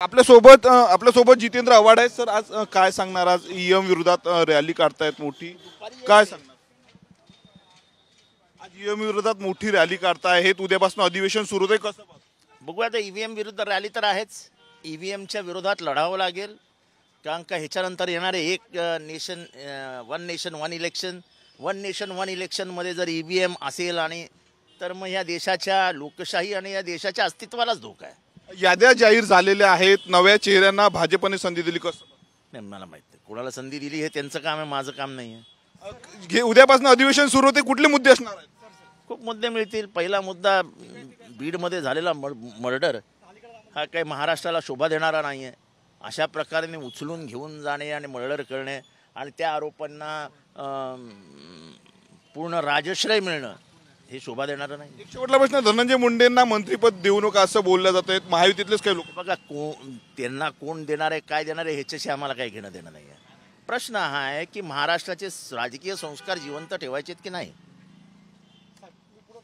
आपल्यासोबत जितेंद्र आव्हाड आहेत सर. आज काय सांगणार? आज ईएम विरोधात रॅली काढतायत मोठी, काय सांगणार? आज ईएम विरोधात मोठी रॅली काढतायत, उद्यापासून अधिवेशन सुरू होते, कसं बघूया. आता ईव्हीएम विरुद्ध रॅली तर आहेच. ईव्हीएमच्या विरोधात लढावं लागेल, कारण का ह्याच्यानंतर येणारे एक नेशन वन नेशन वन इलेक्शनमध्ये जर ईव्हीएम असेल आणि तर मग ह्या देशाच्या लोकशाही आणि या देशाच्या अस्तित्वालाच धोका आहे. याद्या जाहीर झालेल्या आहेत, नव्या चेहऱ्यांना भाजपने संधी दिली, कसं? नाही, मला माहित नाही कोणाला संधी दिली, हे त्यांचं काम आहे, माझं काम नाही आहे. उद्यापासून अधिवेशन सुरू होते, कुठले मुद्दे असणार आहेत? खूप मुद्दे मिळतील. पहिला मुद्दा, बीडमध्ये झालेला मर्डर हा काही महाराष्ट्राला शोभा देणारा नाही आहे. अशा प्रकारे उचलून घेऊन जाणे आणि मर्डर करणे आणि त्या आरोपांना पूर्ण राजश्रय मिळणं हे शोभा देणारं नाही. एक शेवटला प्रश्न, धनंजय मुंडेंना मंत्रिपद देऊ नका असं बोललं जात आहे, महायुतीतलेच काही लोक. बघा, त्यांना कोण देणार आहे, काय देणार आहे, ह्याच्याशी आम्हाला काही घेणं देणं नाही आहे. प्रश्न हा आहे की महाराष्ट्राचे राजकीय संस्कार जिवंत ठेवायचे आहेत की नाही.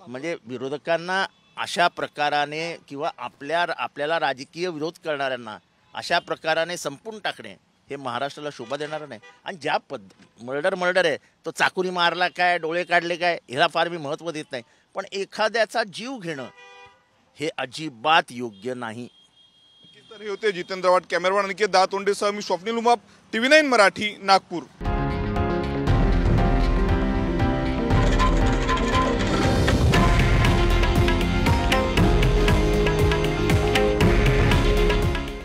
म्हणजे विरोधकांना अशा प्रकाराने किंवा आपल्याला राजकीय विरोध करणाऱ्यांना अशा प्रकाराने संपून टाकणे हे महाराष्ट्राला शोभा देणार नाही. आणि ज्या मर्डर आहे, तो चाकुरी मारला काय, डोळे काढले काय, ह्याला फार मी महत्त्व देत नाही. पण एखाद्याचा जीव घेणं हे अजिबात योग्य नाही. तर हे होते जितेंद्र आव्हाड. कॅमेरामॅन अनिकेत दातोंडेसह मी स्वप्नील उमाप, TV9 मराठी, नागपूर.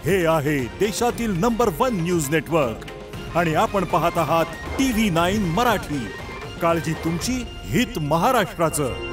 हे आहे देशातील नंबर 1 न्यूज नेटवर्क आणि आपण पाहत आहात TV9 मराठी. काळजी तुमची, हित महाराष्ट्राचं.